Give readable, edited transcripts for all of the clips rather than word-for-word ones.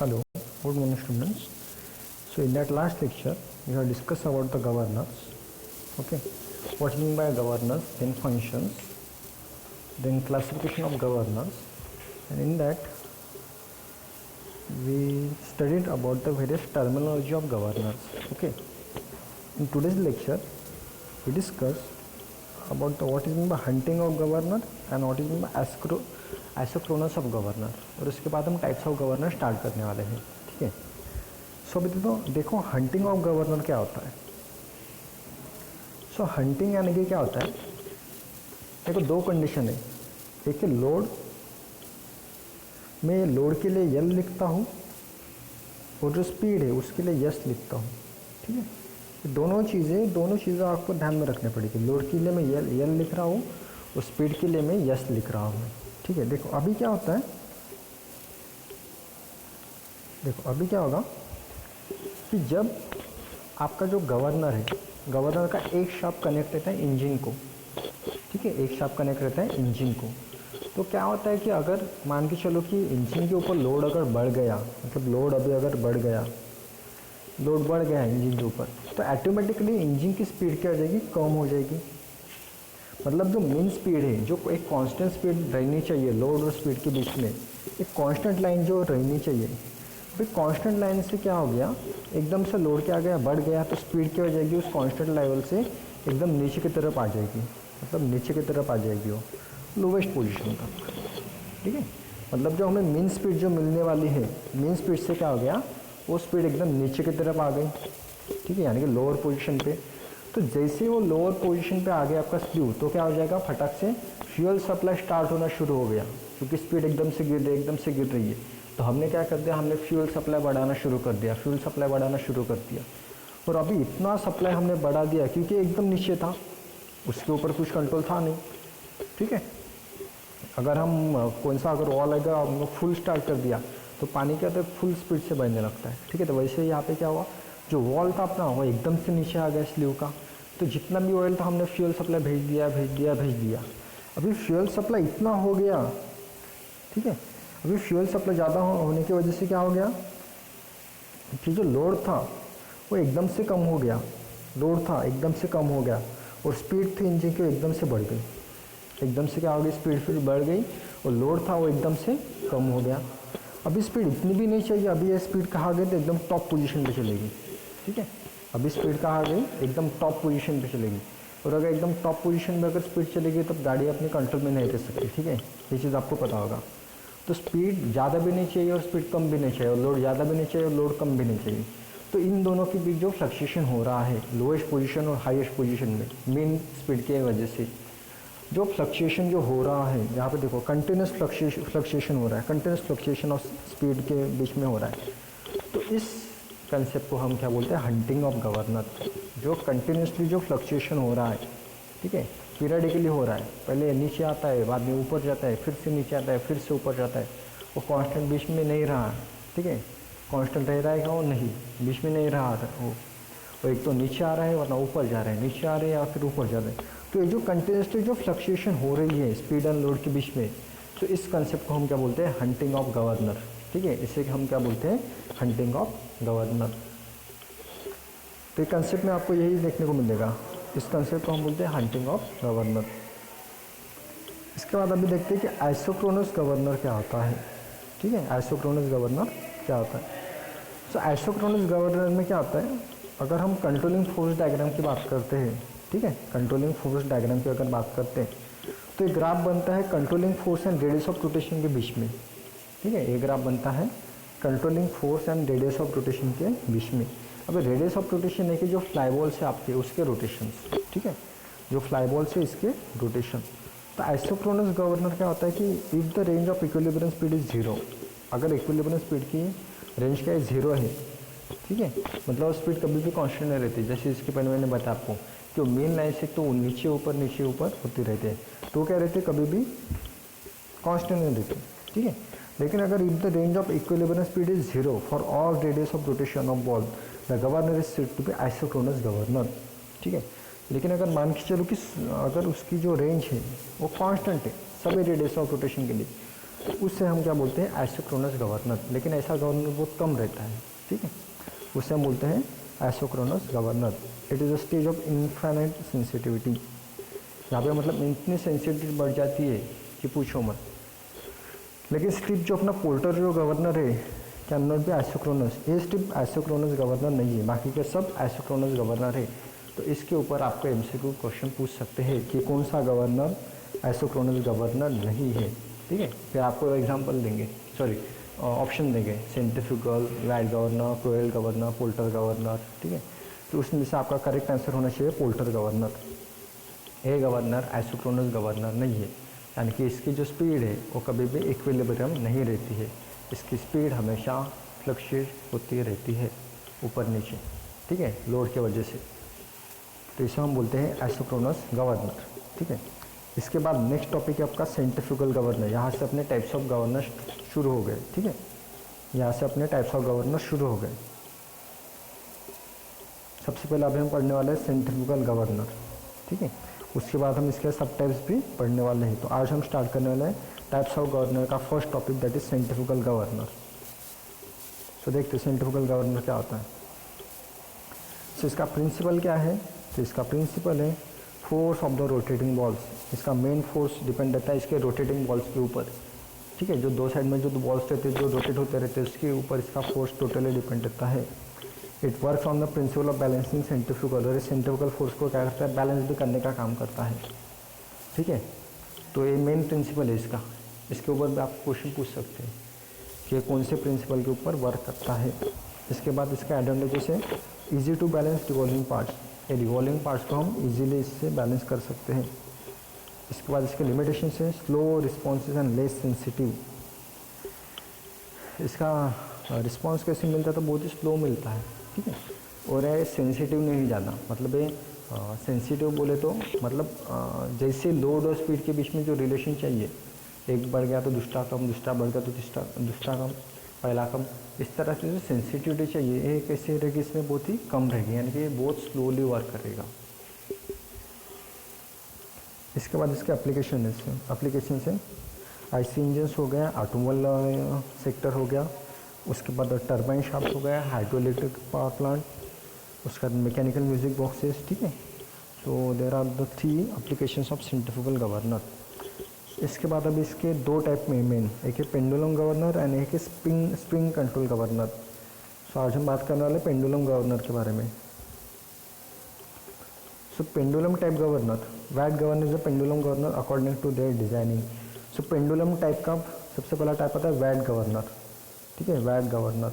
Hello, good morning students. So in that last lecture, we have discussed about the governors. Okay, what mean by governors, then functions, then classification of governors, and in that we studied about the various terminology of governors. Okay, in today's lecture, we discuss about what is mean by hunting of governor and what is mean by isochronous of governor, और उसके बाद हम types of governor start करने वाले हैं. ठीक है. सो अभी तो देखो हंटिंग ऑफ गवर्नर क्या होता है. सो हंटिंग यानी कि क्या होता है, देखो दो कंडीशन है. एक है लोड, मैं लोड के लिए यल लिखता हूँ और जो स्पीड है उसके लिए यस लिखता हूँ. ठीक है. दोनों चीज़ें आपको ध्यान में रखनी पड़ेगी. लोड के लिए मैं यल लिख रहा हूँ और स्पीड के लिए मैं यस लिख रहा हूँ. ठीक है. देखो अभी क्या होता है, देखो अभी क्या होगा कि जब आपका जो गवर्नर है, गवर्नर का एक शाफ्ट कनेक्ट रहता है इंजन को. ठीक है. एक शाफ्ट कनेक्ट रहता है इंजन को. तो क्या होता है कि अगर मान के चलो कि इंजन के ऊपर लोड अगर बढ़ गया, मतलब लोड अभी अगर बढ़ गया, लोड बढ़ गया इंजन के ऊपर, तो ऑटोमेटिकली इंजन की स्पीड क्या हो जाएगी, कम हो जाएगी. मतलब जो मेन स्पीड है, जो एक कांस्टेंट स्पीड रहनी चाहिए लोड और स्पीड के बीच में, एक कांस्टेंट लाइन जो रहनी चाहिए, फिर कांस्टेंट लाइन से क्या हो गया, एकदम से लोड क्या आ गया, बढ़ गया, तो स्पीड क्या हो जाएगी उस कांस्टेंट लेवल से एकदम नीचे की तरफ आ जाएगी. मतलब नीचे की तरफ आ जाएगी वो लोवेस्ट पोजीशन तक. ठीक है. मतलब जो हमें मेन स्पीड जो मिलने वाली है, मेन स्पीड से क्या हो गया, वो स्पीड एकदम नीचे की तरफ आ गई. ठीक है. यानी कि लोअर पोजीशन पे. तो जैसे वो लोअर पोजीशन पे आ गया आपका स्लू, तो क्या हो जाएगा, फटाक से फ्यूल सप्लाई स्टार्ट होना शुरू हो गया, क्योंकि स्पीड एकदम से गिर रही है. तो हमने क्या कर दिया, हमने फ्यूल सप्लाई बढ़ाना शुरू कर दिया. और अभी इतना सप्लाई हमने बढ़ा दिया क्योंकि एकदम नीचे था, उसके ऊपर कुछ कंट्रोल था नहीं. ठीक है. अगर हम कौन सा अगर वॉल आएगा हमने फुल स्टार्ट कर दिया तो पानी क्या होता है, फुल स्पीड से बहने लगता है. ठीक है. तो वैसे यहाँ पे क्या हुआ, जो वॉल था अपना वो एकदम से नीचे आ गया स्लीव का. तो जितना भी ऑयल था हमने फ्यूल सप्लाई भेज दिया. अभी फ्यूल सप्लाई इतना हो गया. ठीक है. अभी फ्यूल सप्लाई ज़्यादा होने की वजह से क्या हो गया कि जो लोड था वो एकदम से कम हो गया. और स्पीड थी इंजन की एकदम से बढ़ गई. एकदम से क्या हो गई, स्पीड फिर बढ़ गई और लोड था वो एकदम से कम हो गया. अभी स्पीड इतनी भी नहीं चाहिए. अभी ये स्पीड कहाँ गई, तो एकदम टॉप पोजीशन पे चलेगी. ठीक है. अभी स्पीड कहाँ गई, एकदम टॉप पोजीशन पे चलेगी. और अगर एकदम टॉप पोजीशन में अगर स्पीड चलेगी तब गाड़ी अपने कंट्रोल में नहीं रह सकती. ठीक है. ये चीज़ आपको पता होगा. तो स्पीड ज़्यादा भी नहीं चाहिए और स्पीड कम भी नहीं चाहिए, और लोड ज़्यादा भी नहीं चाहिए और लोड कम भी नहीं चाहिए. तो इन दोनों के बीच जो फ्लक्चुएशन हो रहा है लोएस्ट पोजीशन और हाईएस्ट पोजीशन में, मेन स्पीड की वजह से जो फ्लक्चुएशन जो हो रहा है, यहाँ पे देखो कंटिन्यूस फ्लक्चुएशन हो रहा है, कंटिन्यूस फ्लक्चुएशन ऑफ स्पीड के बीच में हो रहा है. तो इस कंसेप्ट को हम क्या बोलते हैं, हंटिंग ऑफ गवर्नर. जो कंटिन्यूसली जो फ्लक्चुएशन हो रहा है, ठीक है, पीरियडिकली हो रहा है, पहले नीचे आता है, बाद में ऊपर जाता है, फिर से नीचे आता है, फिर से ऊपर जाता है, वो कांस्टेंट बीच में नहीं रहा. ठीक है. कांस्टेंट रह रहा है क्या, वो नहीं, बीच में नहीं रहा वो एक तो नीचे आ रहा है वरना ऊपर जा रहा है, नीचे आ रहे हैं या फिर ऊपर जा रहे हैं. तो ये जो कंटिन्यूसली जो फ्लक्चुएशन हो रही है स्पीड एंड लोड के बीच में, तो इस कंसेप्ट को हम क्या बोलते हैं, हंटिंग ऑफ गवर्नर. ठीक है. इसे हम क्या बोलते हैं, हंटिंग ऑफ गवर्नर. तो ये कंसेप्ट में आपको यही देखने को मिलेगा. इस कंसेप्ट को हम बोलते हैं हंटिंग ऑफ गवर्नर. इसके बाद अभी देखते हैं कि आइसोक्रोनस गवर्नर क्या होता है. ठीक है. आइसोक्रोनस गवर्नर क्या होता है. सो आइसोक्रोनस गवर्नर में क्या होता है, अगर हम कंट्रोलिंग फोर्स डायग्राम की बात करते हैं, ठीक है, कंट्रोलिंग फोर्स डायग्राम की अगर बात करते हैं, तो एक ग्राफ बनता है controlling force and radius of rotation के बीच में. ठीक है. एक ग्राफ बनता है controlling force and radius of rotation के बीच में. अब रेडियस ऑफ रोटेशन है कि जो फ्लाई बॉल से आपके उसके रोटेशन. ठीक है. जो फ्लाई बॉल से इसके रोटेशन. तो आइसोक्रोनस गवर्नर क्या होता है कि if the range of equilibrium speed is 0, अगर इक्विलिब्रियम स्पीड की रेंज क्या है, 0 है. ठीक है. मतलब स्पीड कभी भी कांस्टेंट नहीं रहती. जैसे इसके पहले मैंने बताया आपको कि मेन लाइन से तो नीचे ऊपर होती रहती है, तो क्या रहते कभी भी कांस्टेंट नहीं रहती. ठीक है. लेकिन अगर if the range of equilibrium speed is 0 for all radius of rotation of ball, the governor is said to be isochronous governor. ठीक है. लेकिन अगर मान के चलो कि अगर उसकी जो रेंज है वो कांस्टेंट है सभी रेडियस ऑफ रोटेशन के लिए, उससे हम क्या बोलते हैं, आइसोक्रोनस गवर्नर। लेकिन ऐसा गवर्नर बहुत कम रहता है, ठीक है, उससे हम बोलते हैं isochronous governor. It is a stage of infinite sensitivity. यहाँ पे मतलब इतनी सेंसिटिविटी बढ़ जाती है कि पूछो मत। लेकिन स्ट्रिप जो अपना पोल्टर जो गवर्नर है, कैन नॉट बी आइसोक्रोनस, ये स्ट्रिप आइसोक्रोनस गवर्नर नहीं है, बाकी के सब आइसोक्रोनस गवर्नर है। तो इसके ऊपर आपको एमसीक्यू क्वेश्चन पूछ सकते हैं कि कौन सा गवर्नर आइसोक्रोनस गवर्नर नहीं है, ठीक है। फिर आपको एग्जांपल देंगे, सॉरी ऑप्शन देंगे, सेंट्रीफ्यूगल, वाइड गवर्नर, क्रोयल गवर्नर, पोल्टर गवर्नर, ठीक है। तो उसमें से आपका करेक्ट आंसर होना चाहिए पोल्टर गवर्नर। ये गवर्नर आइसोक्रोनस गवर्नर नहीं है, यानी कि इसकी जो स्पीड है वो कभी भी इक्विलिब्रियम नहीं रहती है, इसकी स्पीड हमेशा फ्लक्चुएट होती रहती है ऊपर नीचे, ठीक है, लोड की वजह से। तो इसे हम बोलते हैं आइसोक्रोनस गवर्नर, ठीक है। इसके बाद नेक्स्ट टॉपिक है आपका सेंट्रीफ्यूगल गवर्नर। यहाँ से अपने टाइप्स ऑफ गवर्नर शुरू हो गए, ठीक है, यहाँ से अपने टाइप्स ऑफ गवर्नर शुरू हो गए। सबसे पहले अभी हम पढ़ने वाले हैं सेंट्रीफ्यूगल गवर्नर, ठीक है। उसके बाद हम इसके सब टाइप्स भी पढ़ने वाले हैं। तो आज हम स्टार्ट करने वाले हैं टाइप्स ऑफ गवर्नर का first topic, that is centrifugal governor. तो देखते हैं सेंट्रीफ्यूगल गवर्नर क्या होता है। तो इसका प्रिंसिपल क्या है, तो इसका प्रिंसिपल है force of the rotating balls. इसका मेन फोर्स डिपेंड रहता है इसके रोटेटिंग बॉल्स के ऊपर, ठीक है। जो दो साइड में जो बॉल्स रहते हैं जो रोटेट होते रहते हैं उसके ऊपर इसका फोर्स टोटली डिपेंड रहता है। It work on the principle of balancing centrifugal, और सेंट्रीफ्यूगल फोर्स को क्या करता है, बैलेंस भी करने का काम करता है, ठीक है। तो ये मेन प्रिंसिपल है इसका। इसके ऊपर भी आप क्वेश्चन पूछ सकते हैं कि कौन से प्रिंसिपल के ऊपर वर्क करता है। इसके बाद इसका एडवांटेजेस है easy to balance revolving parts, ये रिवॉल्विंग पार्ट्स को हम इजीली इससे बैलेंस कर सकते हैं। इसके बाद इसके लिमिटेशंस है slow responses and less sensitive. इसका रिस्पॉन्स कैसे मिलता है, तो बहुत ही स्लो मिलता है, ठीक है, और ये सेंसिटिव नहीं ज़्यादा। मतलब ये सेंसिटिव बोले तो मतलब जैसे लोड और स्पीड के बीच में जो रिलेशन चाहिए, एक बढ़ गया तो दूसरा कम, दूसरा बढ़ गया तो दूसरा कम, पहला कम, इस तरह से जो सेंसिटिविटी चाहिए ये कैसे रहेगी, इसमें बहुत ही कम रहेगी, यानी कि बहुत स्लोली वर्क करेगा। इसके बाद इसके एप्लीकेशन से आईसी इंजन्स हो गया, ऑटोमोबाइल सेक्टर हो गया, उसके बाद टरबाइन शाफ्ट हो गया, हाइड्रो इलेक्ट्रिक पावर प्लांट, उसके बाद मैकेनिकल म्यूजिक बॉक्सेस, ठीक है। तो there are the 3 applications of centrifugal governor. इसके बाद अभी इसके 2 टाइप में मेन, एक है पेंडुलम गवर्नर एंड एक है स्प्रिंग कंट्रोल गवर्नर। सो आज हम बात करने वाले पेंडुलम गवर्नर के बारे में। So pendulum type governor, watt governor is a pendulum governor according to their designing. So pendulum type का सबसे पहला टाइप आता है वैट गवर्नर, ठीक है, वैट गवर्नर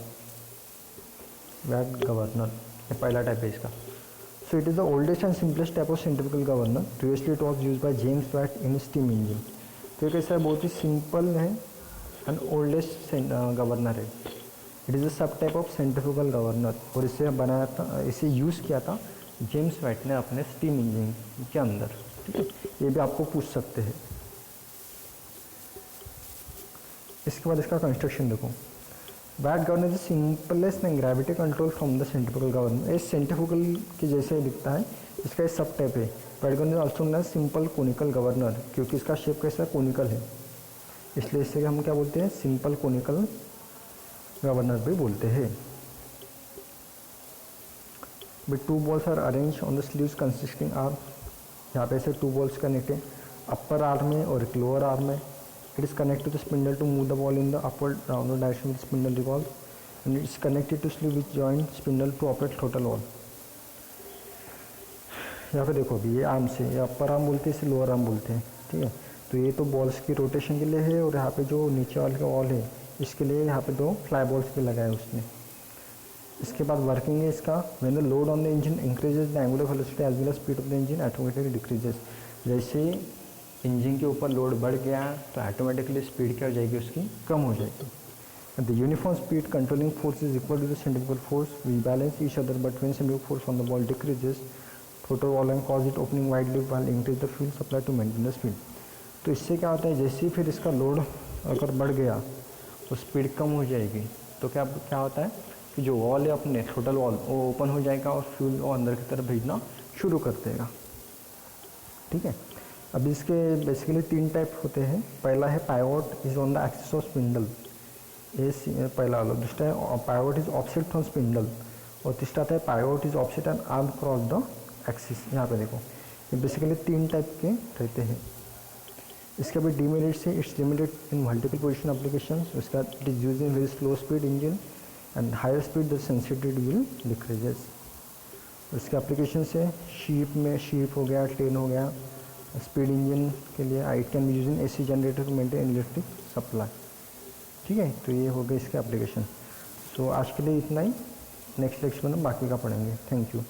ये पहला टाइप है इसका। So it is the oldest and simplest type of centrifugal governor. Previously it was use by James Watt in steam engine. तो ये कैसा है, बहुत ही सिंपल है एंड ओल्डेस्ट गवर्नर है। It is a subtype of centrifugal governor, और इसे बनाया था, इसे यूज़ किया था जेम्स वैट ने अपने स्टीम इंजन के अंदर, ठीक है। ये भी आपको पूछ सकते हैं। इसके बाद इसका कंस्ट्रक्शन देखो। Watt governor is simplest and gravity control from the centrifugal governor. ये सेंट्रीफ्यूगल के जैसे ही दिखता है, इसका एक सब टाइप है। Watt governor also known as simple conical governor, क्योंकि इसका शेप कैसा है, कोनिकल है, इसलिए इसे हम क्या बोलते हैं, सिंपल कोनिकल गवर्नर भी बोलते हैं। With 2 balls are arrange on the sleeves consisting arm. यहाँ पे ऐसे 2 बॉल्स कनेक्ट है, अपर आर्म में और एक लोअर आर्म में। It is connected to the spindle to move the ball in the upward downward direction with spindle revolve, and it is connected to sleeve which join spindle to operate throttle valve. यहाँ पे देखो अभी ये arm से, ये upper arm बोलते हैं, इसे लोअर आर्म बोलते हैं, ठीक है। तो ये तो बॉल्स की रोटेशन के लिए है, और यहाँ पे जो नीचे वाले का वॉल है इसके लिए यहाँ पे 2 फ्लाई बॉल्स भी लगाए उसने। इसके बाद वर्किंग है इसका, when the load on the engine increases the angular velocity as well as speed of the engine automatically decreases. जैसे इंजन के ऊपर लोड बढ़ गया तो ऑटोमेटिकली स्पीड क्या हो जाएगी, उसकी कम हो जाएगी। The uniform speed controlling force is equal to the centrifugal force, we balance each other, but when centrifugal force on the ball decreases total volume cause it opening widely while increase the fuel supply to maintain the speed. तो इससे क्या होता है, जैसे ही फिर इसका load अगर बढ़ गया तो स्पीड कम हो जाएगी। तो क्या होता है कि जो वॉल है अपने टोटल वॉल वो ओपन हो जाएगा और फ्यूल वो अंदर की तरफ भेजना शुरू कर देगा, ठीक है। अभी इसके बेसिकली 3 टाइप होते हैं। पहला है pivot is on the axis of spindle, ये पहला वाला। दूसरा है pivot is offset from spindle, और तीसरा आता है pivot is offset and arm cross the axis. यहाँ पे देखो ये बेसिकली 3 टाइप के रहते हैं। इसके अभी डीमेरिट्स है, it's limited in multiple position application. उसका it is use in very slow speed engine and higher speed the sensitivity will decreases. इसके एप्लीकेशन है शीप में, शीप हो गया, ट्रेन हो गया, स्पीड इंजन के लिए। It can be use in AC generator to maintain electric supply. ठीक है, तो ये हो गए इसके एप्लीकेशन। सो आज के लिए इतना ही, नेक्स्ट लेक्चर में बाकी का पढ़ेंगे। Thank you.